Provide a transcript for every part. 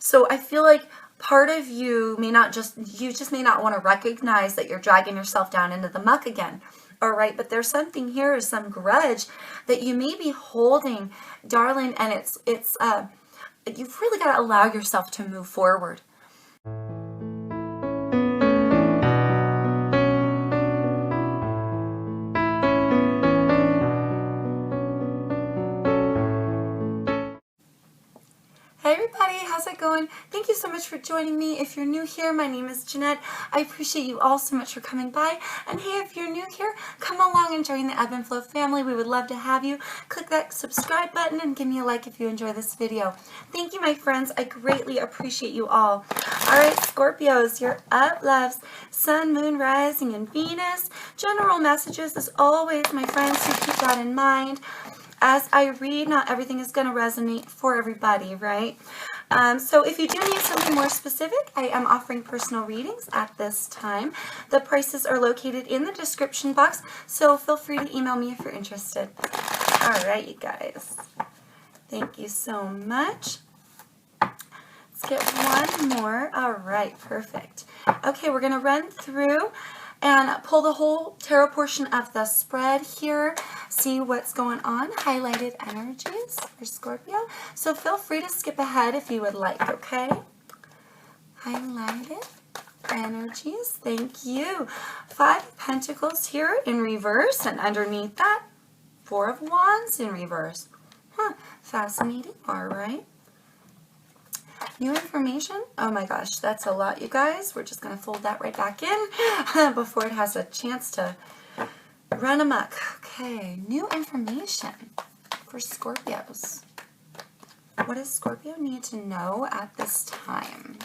So I feel like part of you just may not want to recognize that you're dragging yourself down into the muck again. All right, but there's something here, some grudge that you may be holding, darling, and you've really got to allow yourself to move forward. Hey everybody, how's it going? Thank you so much for joining me. If you're new here, my name is Jeanette. I appreciate you all so much for coming by. And hey, if you're new here, come along and join the Ebb and Flow family. We would love to have you. Click that subscribe button and give me a like if you enjoy this video. Thank you, my friends. I greatly appreciate you all. All right, Scorpios, you're up, loves. Sun, Moon, Rising, and Venus. General messages, as always, my friends, so keep that in mind. As I read, not everything is going to resonate for everybody, right? So if you do need something more specific, I am offering personal readings at this time. The prices are located in the description box, so feel free to email me if you're interested. All right, you guys. Thank you so much. Let's get one more. All right, perfect. Okay, we're going to run through and pull the whole tarot portion of the spread here, see what's going on, highlighted energies for Scorpio. So feel free to skip ahead if you would like, okay? Highlighted energies, thank you. 5 of Pentacles here in reverse, and underneath that, 4 of Wands in reverse. Fascinating, all right. New information? Oh my gosh, that's a lot, you guys. We're just going to fold that right back in before it has a chance to run amok. Okay, new information for Scorpios. What does Scorpio need to know at this time?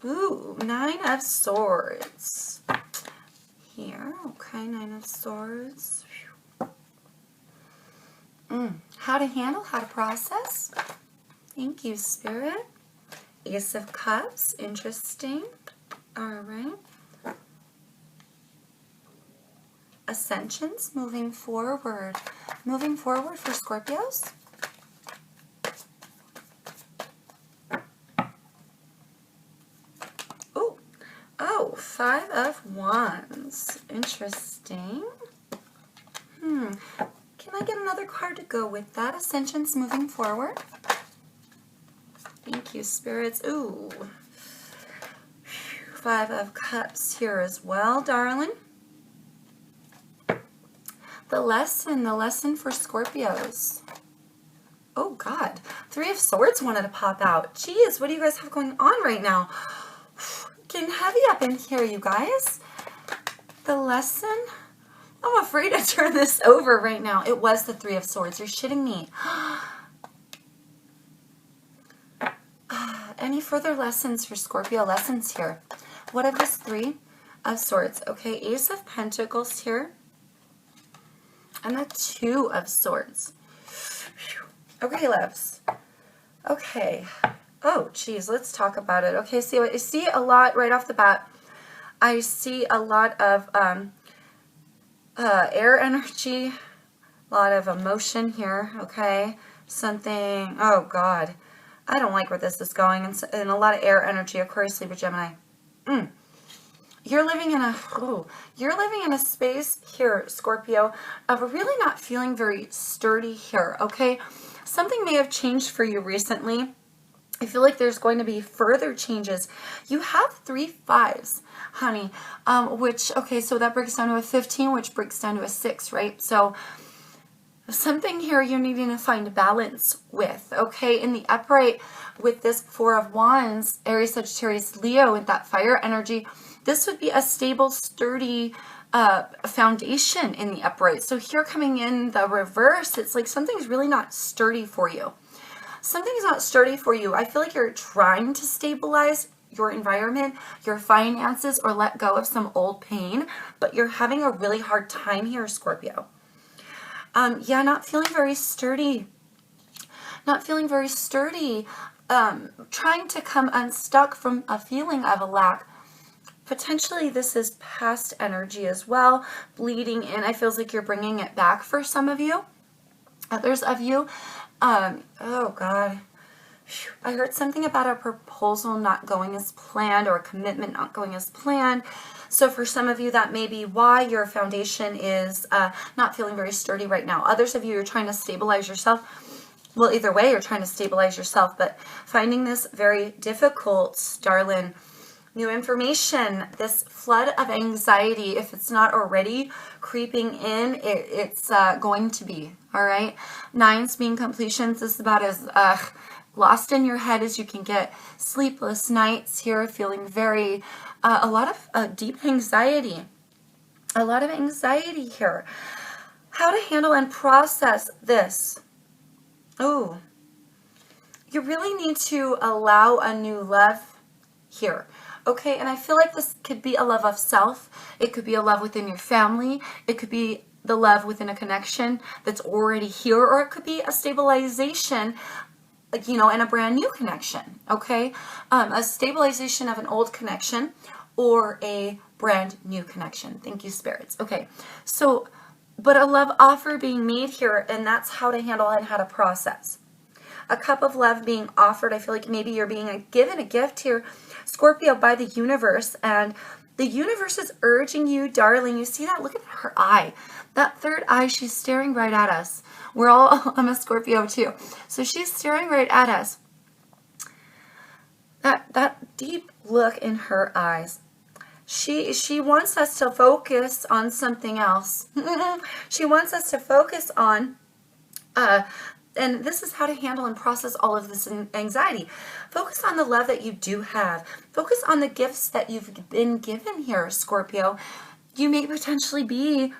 Ooh, 9 of Swords. Here, okay, 9 of Swords. How to handle, how to process. Thank you, Spirit. Ace of Cups, interesting. All right. Ascensions, moving forward. Moving forward for Scorpios. Ooh. Oh, 5 of Wands. Interesting. Can I get another card to go with that? Ascensions, moving forward. Thank you, spirits. Ooh. 5 of Cups here as well, darling. The lesson for Scorpios. Oh, God. 3 of Swords wanted to pop out. Jeez, what do you guys have going on right now? Getting heavy up in here, you guys. The lesson. I'm afraid to turn this over right now. It was the 3 of Swords. You're shitting me. Any further lessons for Scorpio? Lessons here. What of this 3 of Swords? Okay, Ace of Pentacles here. And the 2 of Swords. Okay, loves. Okay. Oh, geez, let's talk about it. Okay, so I see a lot right off the bat. I see a lot of air energy, a lot of emotion here, okay? Something, oh God, I don't like where this is going, and a lot of air energy, Aquarius, Libra, Gemini. You're living in a space here, Scorpio, of really not feeling very sturdy here, okay? Something may have changed for you recently. I feel like there's going to be further changes. You have 3 5s, honey, which, okay, so that breaks down to a 15, which breaks down to a 6, right? So something here you're needing to find balance with, okay? In the upright with this 4 of Wands, Aries, Sagittarius, Leo, with that fire energy, this would be a stable, sturdy foundation in the upright. So here coming in the reverse, it's like something's really not sturdy for you. Something's not sturdy for you. I feel like you're trying to stabilize your environment, your finances, or let go of some old pain, but you're having a really hard time here, Scorpio. Yeah, not feeling very sturdy. Not feeling very sturdy. Trying to come unstuck from a feeling of a lack. Potentially this is past energy as well, bleeding in. I feels like you're bringing it back for some of you. Others of you, oh God, I heard something about a proposal not going as planned or a commitment not going as planned. So for some of you, that may be why your foundation is not feeling very sturdy right now. Others of you, you're trying to stabilize yourself. Well, either way, you're trying to stabilize yourself, but finding this very difficult, darling. New information, this flood of anxiety, if it's not already creeping in, it's going to be, all right? 9s being completions. This is about as lost in your head as you can get. Sleepless nights here, feeling very, a lot of deep anxiety. A lot of anxiety here. How to handle and process this. Oh, you really need to allow a new love here. Okay, and I feel like this could be a love of self. It could be a love within your family. It could be the love within a connection that's already here, or it could be a stabilization, you know, and a brand new connection. Okay, a stabilization of an old connection or a brand new connection. Thank you, spirits. Okay, so, but a love offer being made here, and that's how to handle and how to process. A cup of love being offered. I feel like maybe you're being given a gift here, Scorpio, by the universe, and the universe is urging you, darling. You see that? Look at her eye. That third eye, she's staring right at us. We're all, I'm a Scorpio too. So she's staring right at us. That deep look in her eyes. She wants us to focus on something else. She wants us to focus on and this is how to handle and process all of this anxiety. Focus on the love that you do have. Focus on the gifts that you've been given here, Scorpio. You may potentially be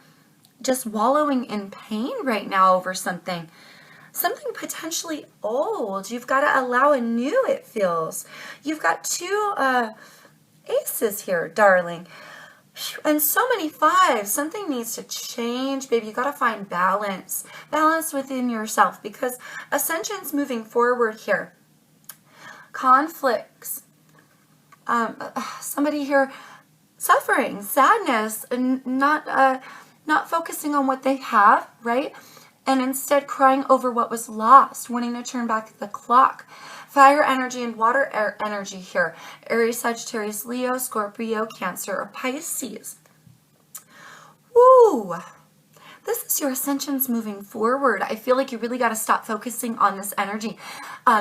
just wallowing in pain right now over something. Something potentially old. You've got to allow anew, it feels. You've got 2 aces here, darling. And so many 5s. Something needs to change, baby. You got to find balance. Balance within yourself, because ascension's moving forward here. Conflicts. Somebody here suffering, sadness, and not focusing on what they have, right? And instead crying over what was lost, wanting to turn back the clock. Fire energy and water energy here. Aries, Sagittarius, Leo, Scorpio, Cancer, or Pisces. Woo! This is your ascensions moving forward. I feel like you really got to stop focusing on this energy.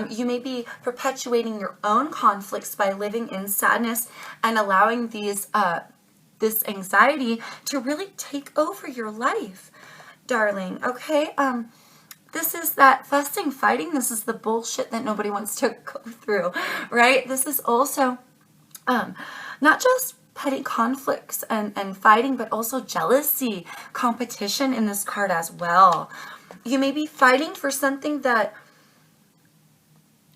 You may be perpetuating your own conflicts by living in sadness and allowing these this anxiety to really take over your life, darling. Okay? This is that fussing, fighting. This is the bullshit that nobody wants to go through, right? This is also not just petty conflicts and fighting, but also jealousy, competition in this card as well. You may be fighting for something that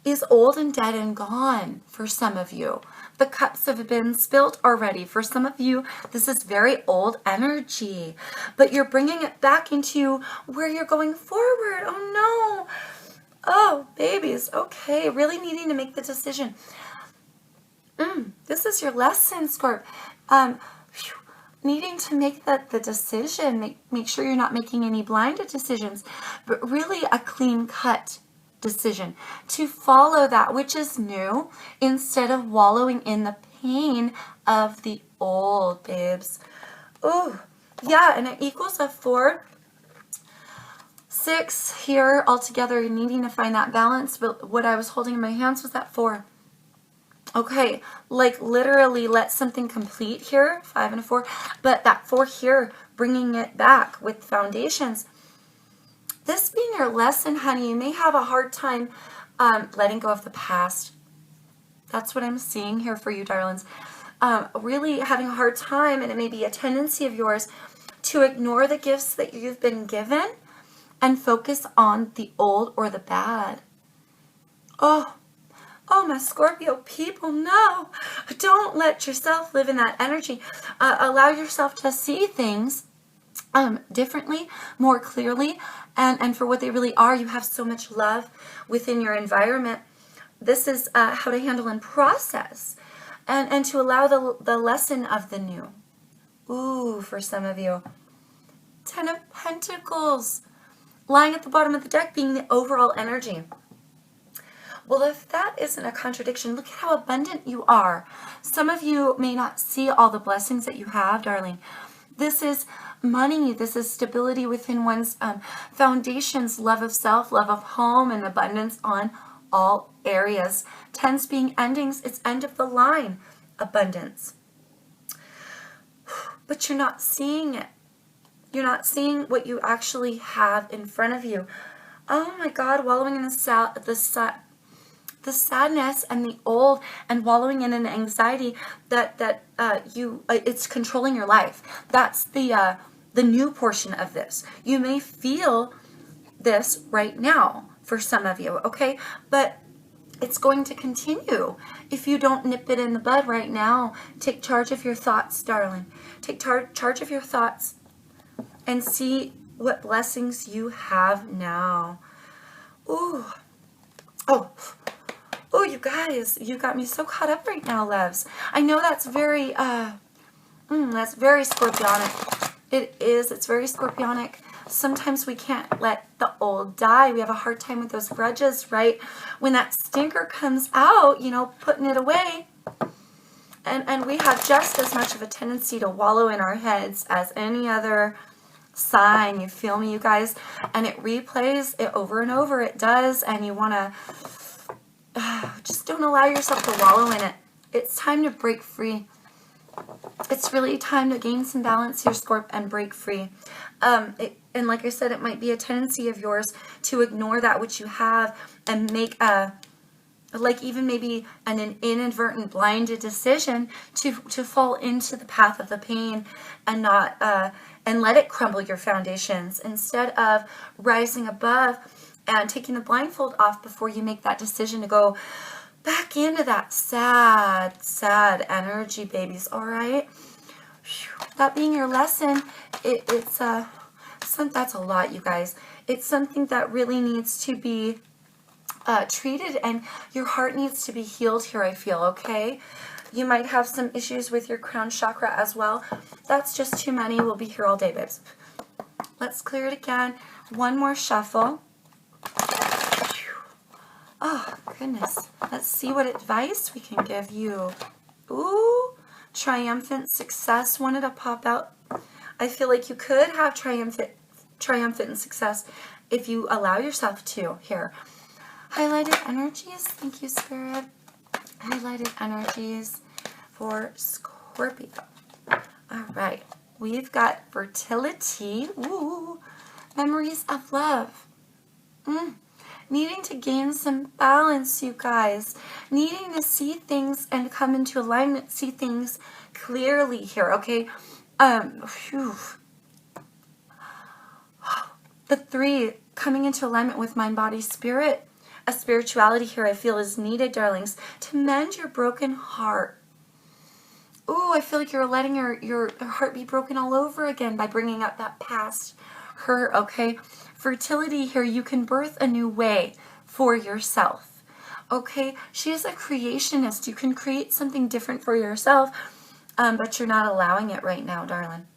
is old and dead and gone for some of you. The cups have been spilled already. For some of you, this is very old energy, but you're bringing it back into where you're going forward. Oh no. Oh, babies. Okay. Really needing to make the decision. This is your lesson, Scorp. Needing to make the decision. Make sure you're not making any blinded decisions, but really a clean cut decision to follow that which is new instead of wallowing in the pain of the old, babes. Oh, yeah, and it equals a 4. 6 here altogether, needing to find that balance, but what I was holding in my hands was that 4. Okay, like literally let something complete here, 5 and a 4, but that 4 here, bringing it back with foundations. This being your lesson, honey, you may have a hard time letting go of the past. That's what I'm seeing here for you, darlings. Really having a hard time, and it may be a tendency of yours to ignore the gifts that you've been given and focus on the old or the bad. Oh, my Scorpio people, no. Don't let yourself live in that energy. Allow yourself to see things differently, more clearly, and for what they really are. You have so much love within your environment. This is how to handle and process and to allow the lesson of the new. Ooh, for some of you. 10 of Pentacles. Lying at the bottom of the deck being the overall energy. Well, if that isn't a contradiction, look at how abundant you are. Some of you may not see all the blessings that you have, darling. This is money. This is stability within one's foundations, love of self, love of home, and abundance on all areas. 10s being endings. It's end of the line. Abundance. But you're not seeing it. You're not seeing what you actually have in front of you. Oh my God, wallowing in the sadness and the old, and wallowing in an anxiety that it's controlling your life. That's the new portion of this. You may feel this right now for some of you, okay? But it's going to continue if you don't nip it in the bud right now. Take charge of your thoughts, darling. Take charge of your thoughts and see what blessings you have now. Ooh. Oh, you guys, you got me so caught up right now, loves. I know that's very scorpionic. It is. It's very scorpionic. Sometimes we can't let the old die. We have a hard time with those grudges, right? When that stinker comes out, you know, putting it away. And we have just as much of a tendency to wallow in our heads as any other sign. You feel me, you guys? And it replays it over and over. It does. And you want to just don't allow yourself to wallow in it. It's time to break free. It's really time to gain some balance here, Scorp, and break free. And like I said, it might be a tendency of yours to ignore that which you have and make even maybe an inadvertent blinded decision to fall into the path of the pain and not and let it crumble your foundations, instead of rising above and taking the blindfold off before you make that decision to go back into that sad energy, babies. All right. That being your lesson, that's a lot, you guys. It's something that really needs to be treated, and your heart needs to be healed here, I feel, okay? You might have some issues with your crown chakra as well. That's just too many. We'll be here all day, babes. Let's clear it again. One more shuffle. Oh, goodness. Let's see what advice we can give you. Ooh, triumphant success wanted to pop out. I feel like you could have triumphant success if you allow yourself to. Here. Highlighted energies. Thank you, Spirit. Highlighted energies for Scorpio. All right. We've got fertility. Ooh. Memories of love. Needing to gain some balance, you guys. Needing to see things and come into alignment, see things clearly here, okay? The 3, coming into alignment with mind, body, spirit. A spirituality here I feel is needed, darlings, to mend your broken heart. Ooh, I feel like you're letting your heart be broken all over again by bringing up that past hurt, okay? Fertility here, you can birth a new way for yourself, okay? She is a creationist. You can create something different for yourself, but you're not allowing it right now, darling.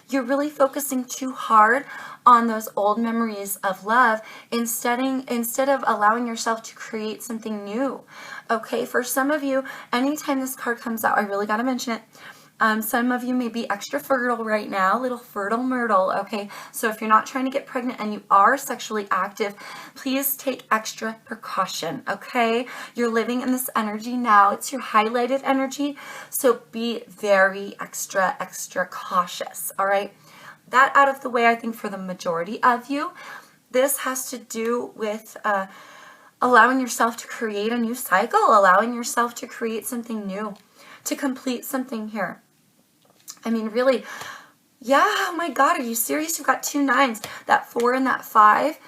You're really focusing too hard on those old memories of love instead of allowing yourself to create something new, okay? For some of you, anytime this card comes out, I really got to mention it. Some of you may be extra fertile right now, little fertile myrtle, okay? So if you're not trying to get pregnant and you are sexually active, please take extra precaution, okay? You're living in this energy now. It's your highlighted energy, so be very extra cautious, all right? That out of the way, I think, for the majority of you. This has to do with allowing yourself to create a new cycle, allowing yourself to create something new, to complete something here. I mean, really, yeah, oh my God, are you serious? You've got 2 9s, that 4 and that 5,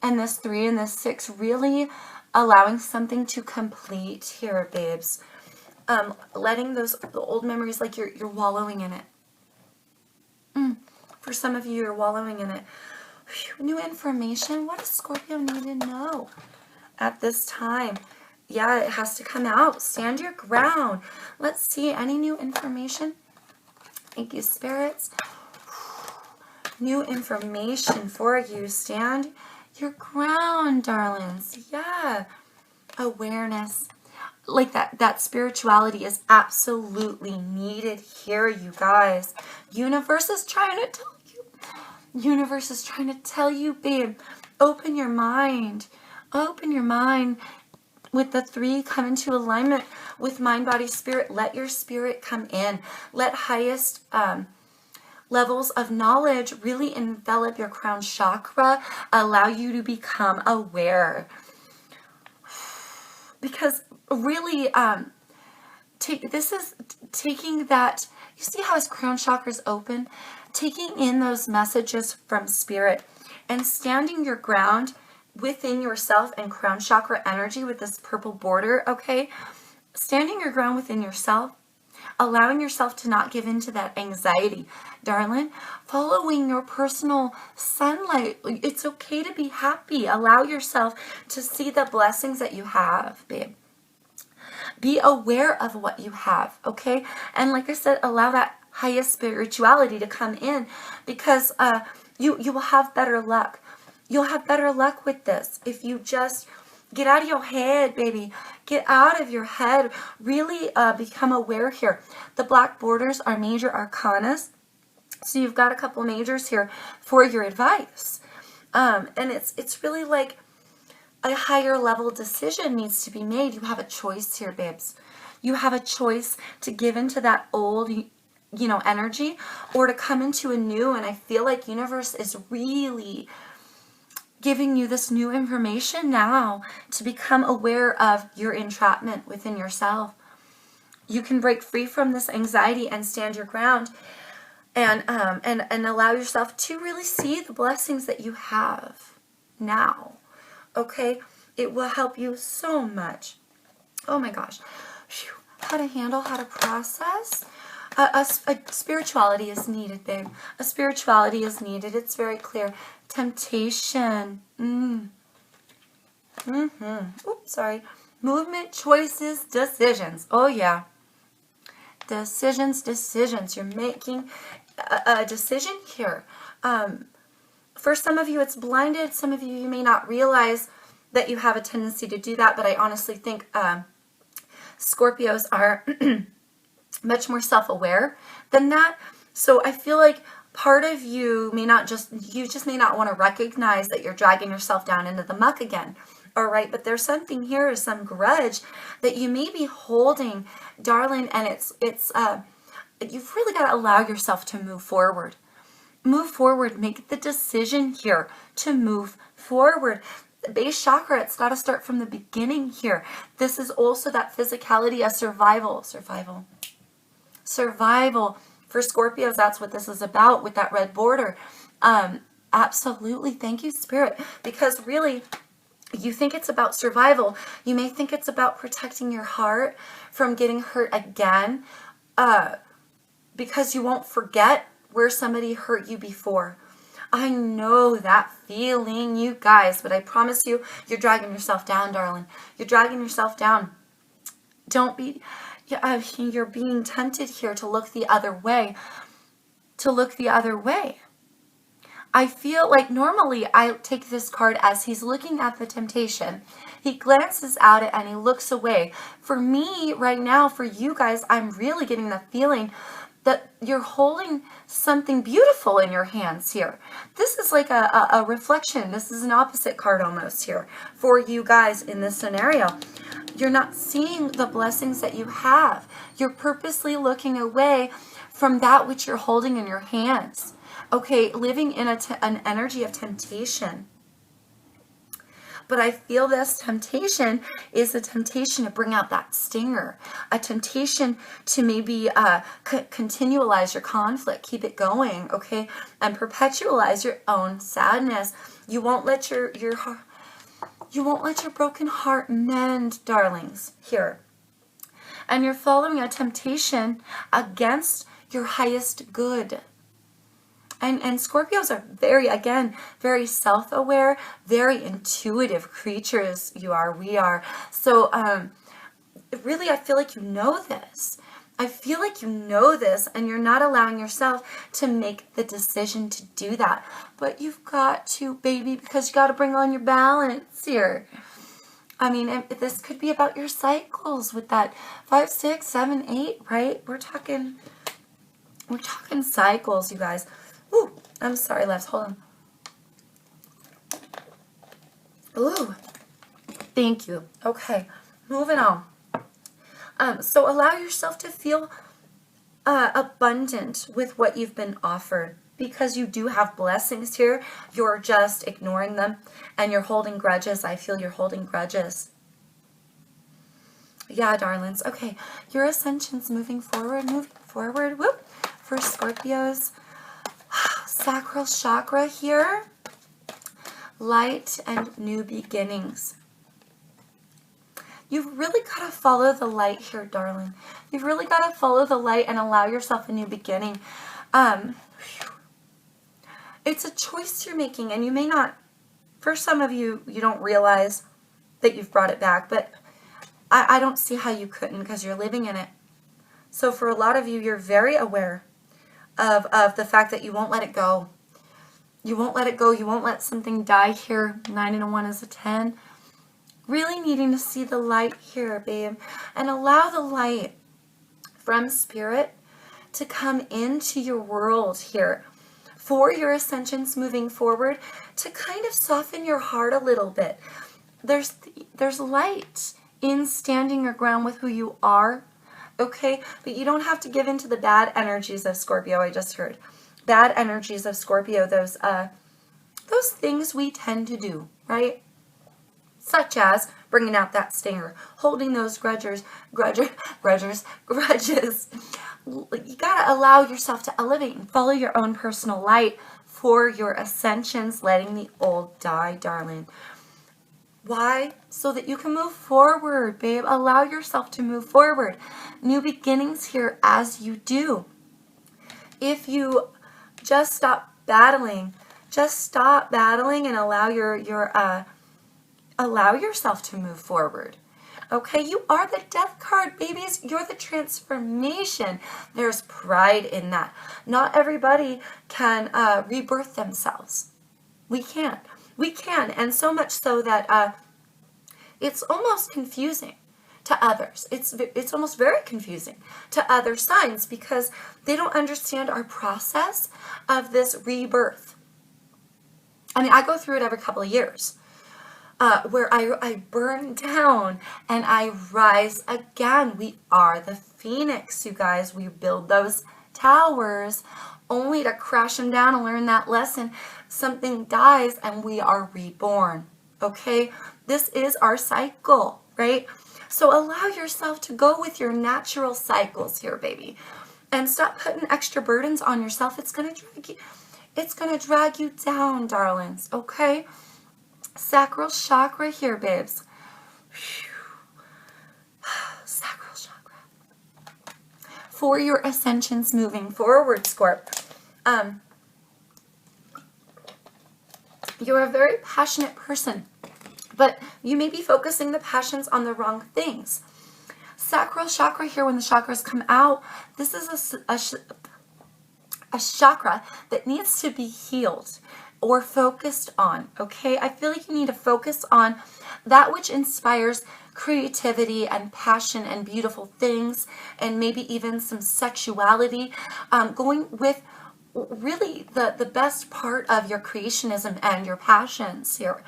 and this 3 and this 6, really allowing something to complete here, babes. Letting the old memories, like you're wallowing in it. For some of you, you're wallowing in it. New information. What does Scorpio need to know at this time? Yeah, it has to come out. Stand your ground. Let's see. Any new information? Thank you, spirits. New information for you. Stand your ground, darlings. Yeah. Awareness. Like that spirituality is absolutely needed here, you guys. Universe is trying to tell you. Universe is trying to tell you, babe. Open your mind. Open your mind. With the 3, come into alignment with mind, body, spirit. Let your spirit come in. Let highest levels of knowledge really envelop your crown chakra. Allow you to become aware. Because really, this is taking that, you see how his crown chakra is open? Taking in those messages from spirit and standing your ground within yourself and crown chakra energy with this purple border, okay? Standing your ground within yourself, allowing yourself to not give in to that anxiety, darling. Following your personal sunlight. It's okay to be happy. Allow yourself to see the blessings that you have, babe. Be aware of what you have, okay? And like I said, allow that highest spirituality to come in, because you will have better luck. You'll have better luck with this if you just get out of your head, baby. Get out of your head. Really become aware here. The black borders are major arcanas. So you've got a couple majors here for your advice. And it's really like a higher level decision needs to be made. You have a choice here, babes. You have a choice to give into that old, energy, or to come into a new. And I feel like universe is really giving you this new information now to become aware of your entrapment within yourself. You can break free from this anxiety and stand your ground, and allow yourself to really see the blessings that you have now. Okay? It will help you so much. Oh my gosh. Whew. How to handle, how to process. A spirituality is needed, babe. A spirituality is needed. It's very clear. Temptation. Oops, sorry. Movement, choices, decisions. Oh, yeah. Decisions. You're making a decision here. For some of you, it's blinded. Some of you, you may not realize that you have a tendency to do that, but I honestly think Scorpios are much more self-aware than that. So I feel like part of you just may not want to recognize that you're dragging yourself down into the muck again. All right, but there's something here, some grudge that you may be holding, darling, and it's you've really got to allow yourself to move forward. Move forward. Make the decision here to move forward. The base chakra, it's got to start from the beginning here. This is also that physicality of survival. For Scorpios, that's what this is about with that red border. Absolutely. Thank you, Spirit. Because really, you think it's about survival. You may think it's about protecting your heart from getting hurt again, because you won't forget where somebody hurt you before. I know that feeling, you guys, but I promise you, you're dragging yourself down, darling. You're dragging yourself down. Don't be, you're being tempted here to look the other way. I feel like normally I take this card as he's looking at the temptation. He glances at it and he looks away. For me right now, for you guys, I'm really getting the feeling that you're holding something beautiful in your hands here. This is like a reflection. This is an opposite card almost here for you guys in this scenario. You're not seeing the blessings that you have. You're purposely looking away from that which you're holding in your hands. Okay, living in an energy of temptation. But I feel this temptation is a temptation to bring out that stinger, a temptation to maybe continualize your conflict, keep it going, okay, and perpetualize your own sadness. You won't let your broken heart mend, darlings, here. And you're following a temptation against your highest good. And Scorpios are very, again, very self-aware, very intuitive creatures. We are. So really, I feel like you know this. I feel like you know this, and you're not allowing yourself to make the decision to do that. But you've got to, baby, because you got to bring on your balance here. I mean, this could be about your cycles with that 5, 6, 7, 8, right? We're talking cycles, you guys. Ooh, I'm sorry, Lex. Hold on. Ooh, thank you. Okay, moving on. So allow yourself to feel abundant with what you've been offered, because you do have blessings here. You're just ignoring them, and you're holding grudges. I feel you're holding grudges. Yeah, darlings. Okay, your ascension's moving forward. Whoop. For Scorpios, sacral chakra here. Light and new beginnings. You've really got to follow the light here, darling. You've really got to follow the light and allow yourself a new beginning. It's a choice you're making, and you may not, for some of you, you don't realize that you've brought it back, but I don't see how you couldn't, because you're living in it. So for a lot of you, you're very aware of the fact that you won't let it go. You won't let it go. You won't let something die here. 9 and a 1 is a 10. Really needing to see the light here, babe, and allow the light from spirit to come into your world here for your ascensions moving forward, to kind of soften your heart a little bit. There's light in standing your ground with who you are, okay? But you don't have to give in to the bad energies of Scorpio. I just heard bad energies of Scorpio, those things we tend to do, right? Such as bringing out that stinger, holding those grudges. You gotta allow yourself to elevate and follow your own personal light for your ascensions, letting the old die, darling. Why? So that you can move forward, babe. Allow yourself to move forward. New beginnings here as you do. If you just stop battling and allow yourself to move forward. Okay, you are the death card, babies. You're the transformation. There's pride in that. Not everybody can rebirth themselves. We can. And so much so that it's almost confusing to others. It's almost very confusing to other signs, because they don't understand our process of this rebirth. I mean, I go through it every couple of years. Where I burn down and I rise again. We are the phoenix, you guys. We build those towers only to crash them down and learn that lesson. Something dies and we are reborn, okay? This is our cycle, right? So allow yourself to go with your natural cycles here, baby. And stop putting extra burdens on yourself. It's going to drag you down, darlings, okay? Sacral chakra here, babes. Sacral chakra. For your ascensions moving forward, Scorp. You're a very passionate person, but you may be focusing the passions on the wrong things. Sacral chakra here, when the chakras come out, this is a chakra that needs to be healed or focused on, okay? I feel like you need to focus on that which inspires creativity and passion and beautiful things, and maybe even some sexuality, going with really the best part of your creationism and your passions here.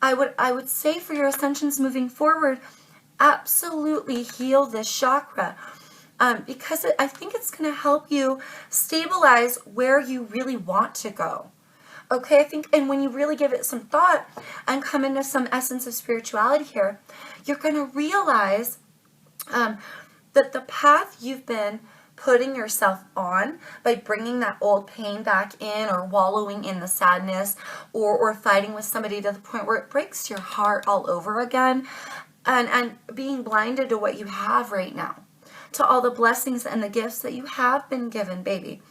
I would say for your ascensions moving forward, absolutely heal this chakra, because I think it's going to help you stabilize where you really want to go. Okay, I think, and when you really give it some thought and come into some essence of spirituality here, you're going to realize that the path you've been putting yourself on by bringing that old pain back in, or wallowing in the sadness, or fighting with somebody to the point where it breaks your heart all over again, and being blinded to what you have right now, to all the blessings and the gifts that you have been given, baby.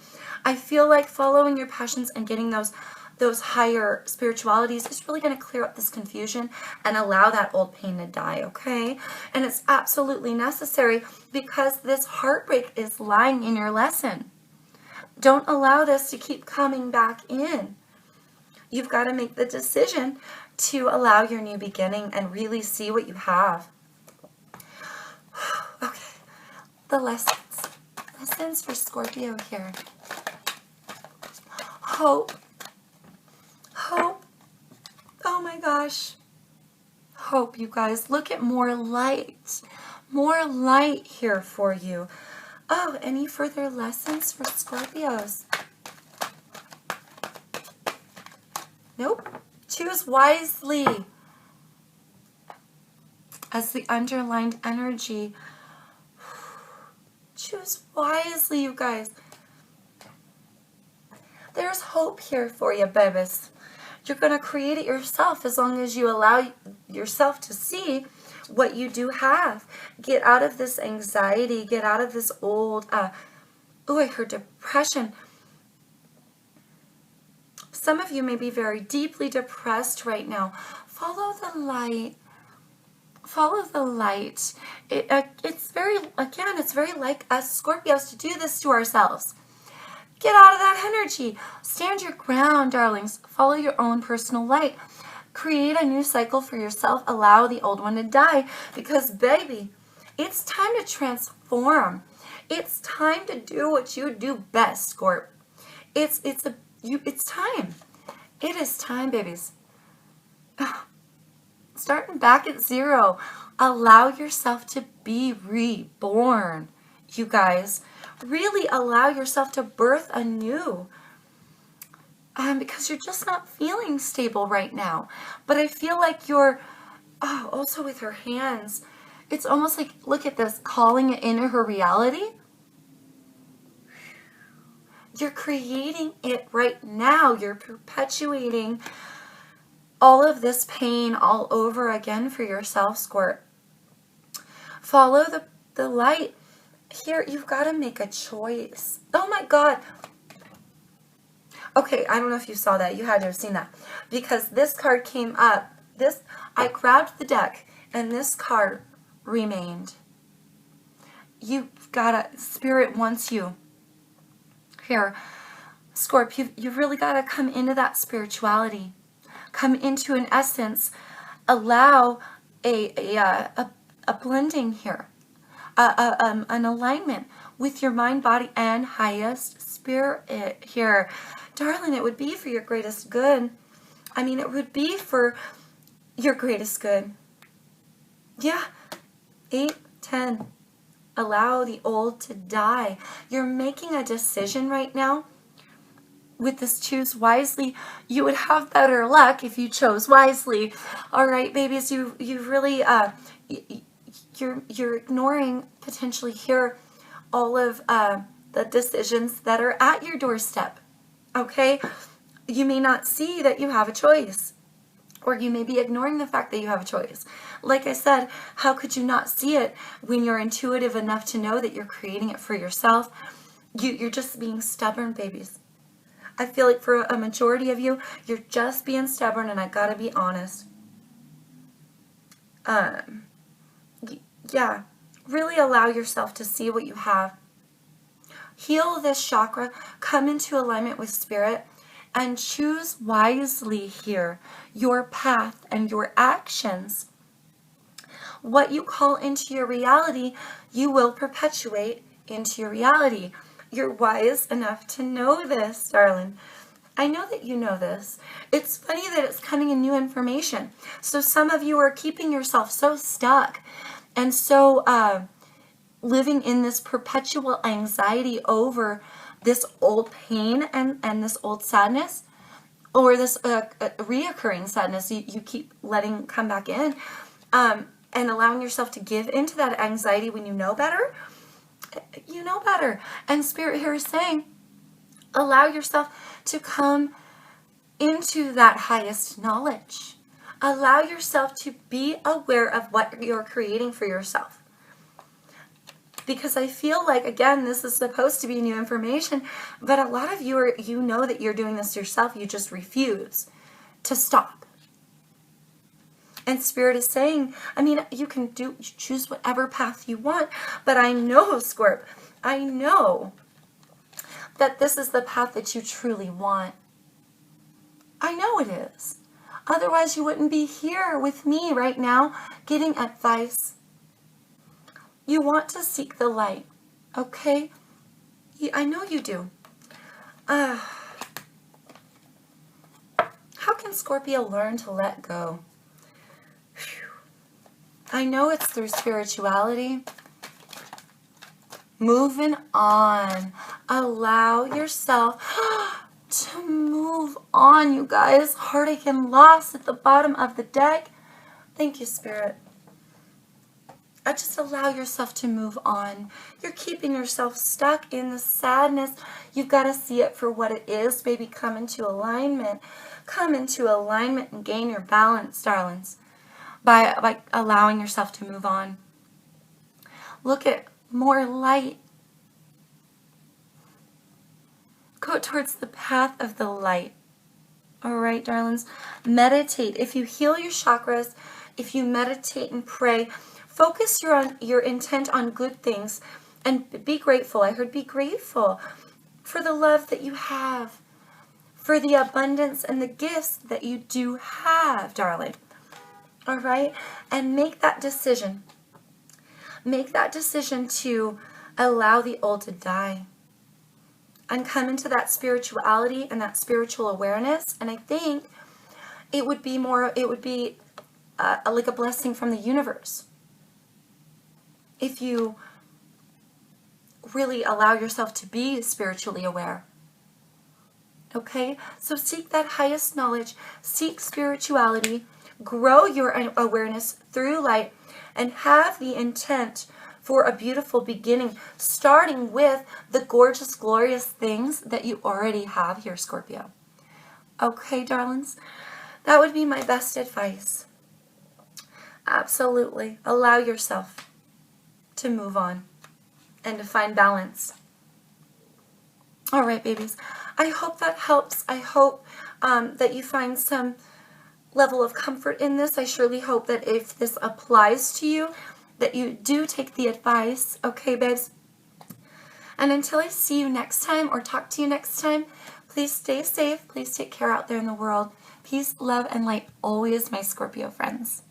I feel like following your passions and getting those higher spiritualities is really going to clear up this confusion and allow that old pain to die, okay? And it's absolutely necessary because this heartbreak is lying in your lesson. Don't allow this to keep coming back in. You've got to make the decision to allow your new beginning and really see what you have. Okay, the lessons for Scorpio here. Hope. Hope. Oh my gosh. Hope, you guys. Look at more light. More light here for you. Oh, any further lessons for Scorpios? Nope. Choose wisely as the underlined energy. Choose wisely, you guys. There's hope here for you, babies. You're going to create it yourself as long as you allow yourself to see what you do have. Get out of this anxiety. Get out of this old, I heard depression. Some of you may be very deeply depressed right now. Follow the light. Follow the light. It's very like us Scorpios to do this to ourselves. Get out of that energy. Stand your ground, darlings. Follow your own personal light. Create a new cycle for yourself. Allow the old one to die. Because, baby, it's time to transform. It's time to do what you do best, Scorp. It's time. It is time, babies. Starting back at zero. Allow yourself to be reborn, you guys. Really allow yourself to birth anew. Because you're just not feeling stable right now. But I feel like you're, also with her hands, it's almost like, look at this, calling it into her reality. You're creating it right now. You're perpetuating all of this pain all over again for yourself, Scorp. Follow the light. Here, you've got to make a choice. Oh my God. Okay, I don't know if you saw that. You had to have seen that. Because this card came up. I grabbed the deck, and this card remained. You've got to, Spirit wants you. Here, Scorp, you've really got to come into that spirituality. Come into an essence. Allow a blending here. An alignment with your mind, body, and highest spirit here. Darling, it would be for your greatest good. I mean, it would be for your greatest good. Yeah. 8, 10. Allow the old to die. You're making a decision right now. With this choose wisely, you would have better luck if you chose wisely. All right, babies, you really you're ignoring potentially here all of the decisions that are at your doorstep. Okay, you may not see that you have a choice, or you may be ignoring the fact that you have a choice. Like I said, how could you not see it when you're intuitive enough to know that you're creating it for yourself? You're just being stubborn, babies. I feel like for a majority of you, you're just being stubborn, and I gotta be honest. Yeah, really allow yourself to see what you have. Heal this chakra, come into alignment with Spirit, and choose wisely here your path and your actions. What you call into your reality, you will perpetuate into your reality. You're wise enough to know this, darling. I know that you know this. It's funny that it's coming in new information. So some of you are keeping yourself so stuck and so living in this perpetual anxiety over this old pain and this old sadness, or this reoccurring sadness you keep letting come back in, and allowing yourself to give into that anxiety when you know better. You know better. And Spirit here is saying, allow yourself to come into that highest knowledge. Allow yourself to be aware of what you're creating for yourself. because I feel like, again, this is supposed to be new information, but a lot of you you know that you're doing this yourself. You just refuse to stop. And Spirit is saying, I mean, you can choose whatever path you want, but I know, Scorp, I know that this is the path that you truly want. I know it is. Otherwise, you wouldn't be here with me right now getting advice. You want to seek the light, okay? I know you do. How can Scorpio learn to let go? Whew. I know it's through spirituality. Moving on. Allow yourself to move on, you guys. Heartache and loss at the bottom of the deck. Thank you, Spirit. Just allow yourself to move on. You're keeping yourself stuck in the sadness. You've got to see it for what it is, baby. Come into alignment. Come into alignment and gain your balance, darlings, by allowing yourself to move on. Look at more light. Go towards the path of the light. All right, darlings. Meditate. If you heal your chakras, if you meditate and pray, focus your intent on good things and be grateful. I heard be grateful for the love that you have, for the abundance and the gifts that you do have, darling. All right? And make that decision. Make that decision to allow the old to die and come into that spirituality and that spiritual awareness. And I think it would be like a blessing from the universe if you really allow yourself to be spiritually aware. Okay? So seek that highest knowledge, seek spirituality, grow your awareness through light, and have the intent for a beautiful beginning, starting with the gorgeous, glorious things that you already have here, Scorpio. Okay, darlings? That would be my best advice. Absolutely. Allow yourself to move on and to find balance. All right, babies. I hope that helps. I hope that you find some level of comfort in this. I surely hope that if this applies to you, that you do take the advice. Okay, babes? And until I see you next time or talk to you next time, please stay safe. Please take care out there in the world. Peace, love, and light always, my Scorpio friends.